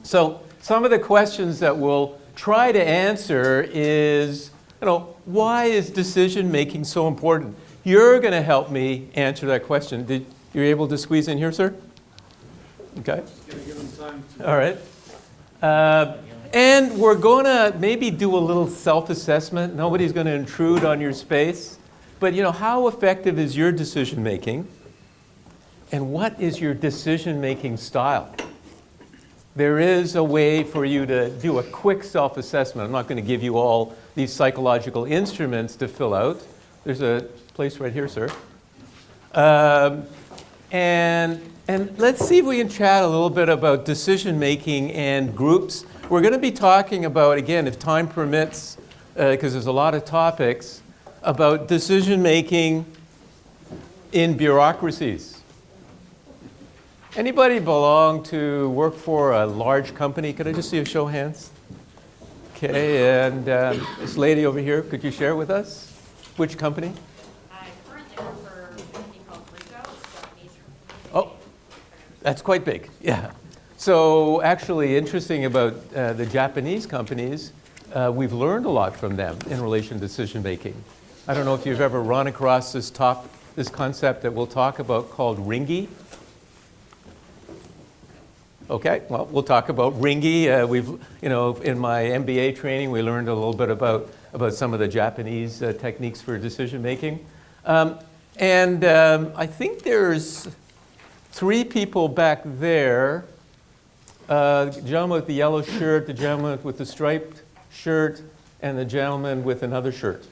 So some of the questions that we'll try to answer is, why is decision making so important? You're going to help me answer that question. You're able to squeeze in here, sir? Okay. All right. And we're going to maybe do a little self-assessment. Nobody's going to intrude on your space. But, how effective is your decision making? And what is your decision making style? There is a way for you to do a quick self-assessment. I'm not going to give you all these psychological instruments to fill out. There's a place right here, sir. And let's see if we can chat a little bit about decision-making and groups. We're going to be talking about, again, if time permits, because there's a lot of topics, about decision-making in bureaucracies. Anybody work for a large company? Could I just see a show of hands? Okay, and this lady over here, could you share with us? Which company? I currently work for a company called Mingail, it's Japanese. Oh, that's quite big, yeah. So actually interesting about the Japanese companies, we've learned a lot from them in relation to decision making. I don't know if you've ever run across this concept that we'll talk about called Ringi. Okay, well, we'll talk about Ringi. In my MBA training, we learned a little bit about some of the Japanese techniques for decision making. I think there's 3 people back there. The gentleman with the yellow shirt, the gentleman with the striped shirt, and the gentleman with another shirt.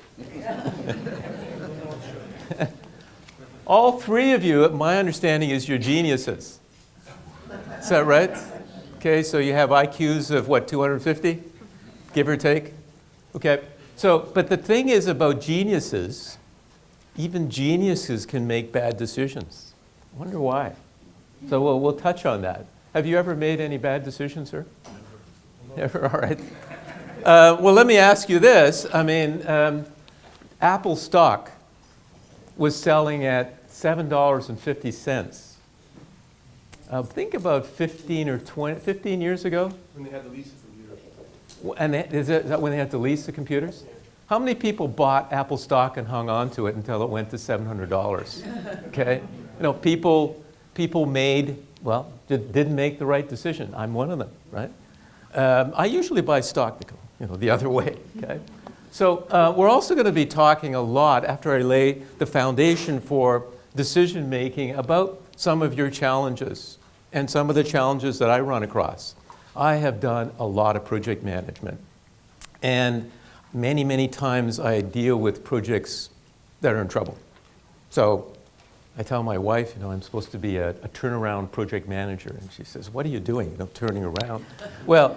All 3 of you, my understanding is you're geniuses. Is that right? Okay, so you have IQs of what, 250? Give or take? Okay, but the thing is about geniuses, even geniuses can make bad decisions. I wonder why. So we'll touch on that. Have you ever made any bad decisions, sir? Never, all right. Well, let me ask you this. Apple stock was selling at $7.50. Think about 15 years ago. When they had to lease the computers. And is that when they had to lease the computers? Yeah. How many people bought Apple stock and hung on to it until it went to $700? Okay, people didn't make the right decision. I'm one of them, right? I usually buy stock to go, the other way. Okay, so we're also going to be talking a lot after I lay the foundation for decision making about some of your challenges and some of the challenges that I run across. I have done a lot of project management, and many, many times I deal with projects that are in trouble. So I tell my wife, I'm supposed to be a turnaround project manager, and she says, "What are you doing, turning around?" Well,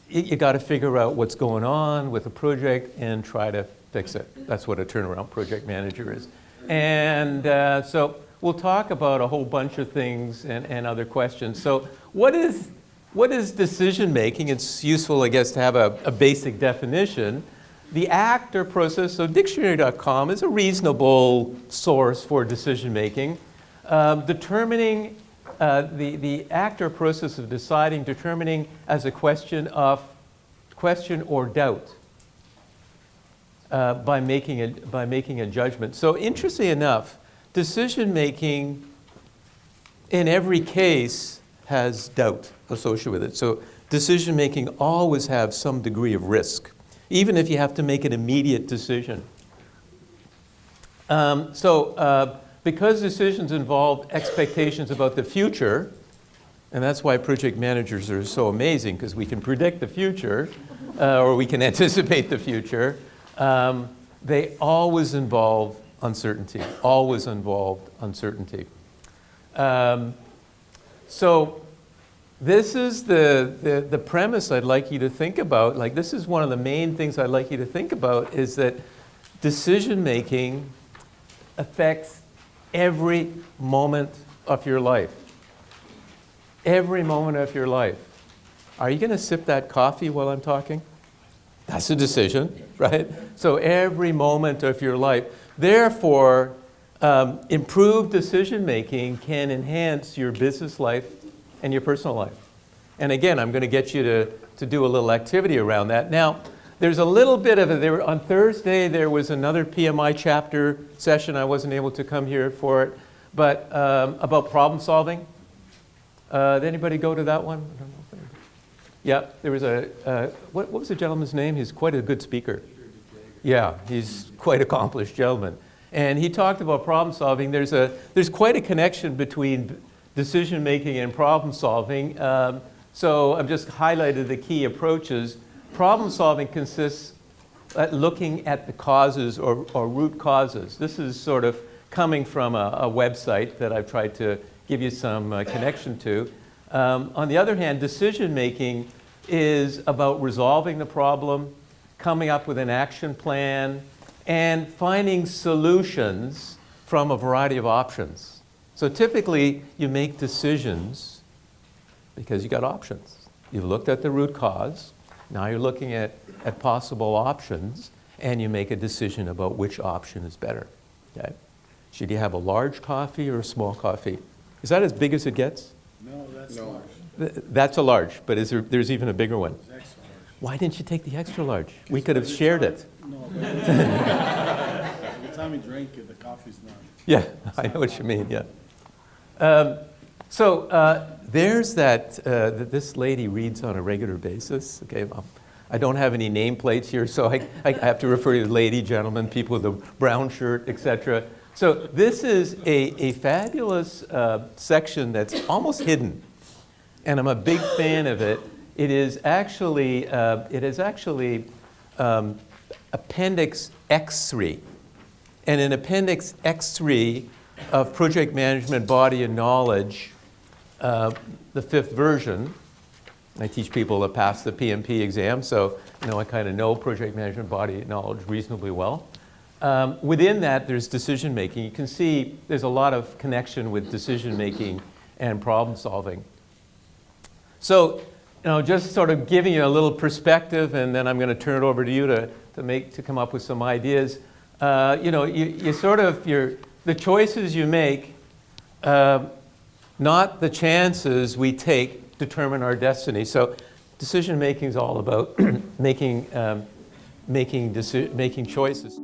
you got to figure out what's going on with a project and try to fix it. That's what a turnaround project manager is. And so we'll talk about a whole bunch of things and other questions. So what is decision making? It's useful, I guess, to have a basic definition. The act or process, so dictionary.com is a reasonable source for decision making. Determining the act or process of determining as a question or doubt. By making a judgment. So interestingly enough, decision making in every case has doubt associated with it. So decision making always has some degree of risk, even if you have to make an immediate decision. Because decisions involve expectations about the future, and that's why project managers are so amazing, because we can predict the future, or we can anticipate the future. They always involve uncertainty, always involved uncertainty. So this is the premise I'd like you to think about. Like, this is one of the main things I'd like you to think about, is that decision making affects every moment of your life. Every moment of your life. Are you going to sip that coffee while I'm talking? That's a decision, right? So every moment of your life. Therefore, improved decision making can enhance your business life and your personal life. And again, I'm going to get you to do a little activity around that. Now, there's a little bit of it. On Thursday, there was another PMI chapter session. I wasn't able to come here for it. But about problem solving. Did anybody go to that one? I don't know if anybody. Yeah, there was what was the gentleman's name? He's quite a good speaker. Yeah, he's quite accomplished gentleman. And he talked about problem solving. There's quite a connection between decision making and problem solving. So I've just highlighted the key approaches. Problem solving consists at looking at the causes or root causes. This is sort of coming from a website that I've tried to give you some connection to. On the other hand, decision making is about resolving the problem, coming up with an action plan, and finding solutions from a variety of options. So typically, you make decisions because you got options. You've looked at the root cause. Now you're looking at possible options, and you make a decision about which option is better. Okay? Should you have a large coffee or a small coffee? Is that as big as it gets? No, that's large. That's a large, but there's even a bigger one. It's extra large. Why didn't you take the extra large? We could have shared it. No, but by the time you drink it, the coffee's not. Yeah, I know what you mean, yeah. There's that this lady reads on a regular basis. Okay, I don't have any nameplates here, so I have to refer to lady, gentleman, people with a brown shirt, etc. So this is a fabulous section that's almost hidden, and I'm a big fan of it. It is actually Appendix X3, and in Appendix X3 of Project Management Body and Knowledge, the 5th version. I teach people to pass the PMP exam, so I kind of know Project Management Body and Knowledge reasonably well. Within that, there's decision making. You can see there's a lot of connection with decision making and problem solving. So, just sort of giving you a little perspective, and then I'm going to turn it over to you to come up with some ideas. The choices you make, not the chances we take, determine our destiny. So, decision making is all about making choices.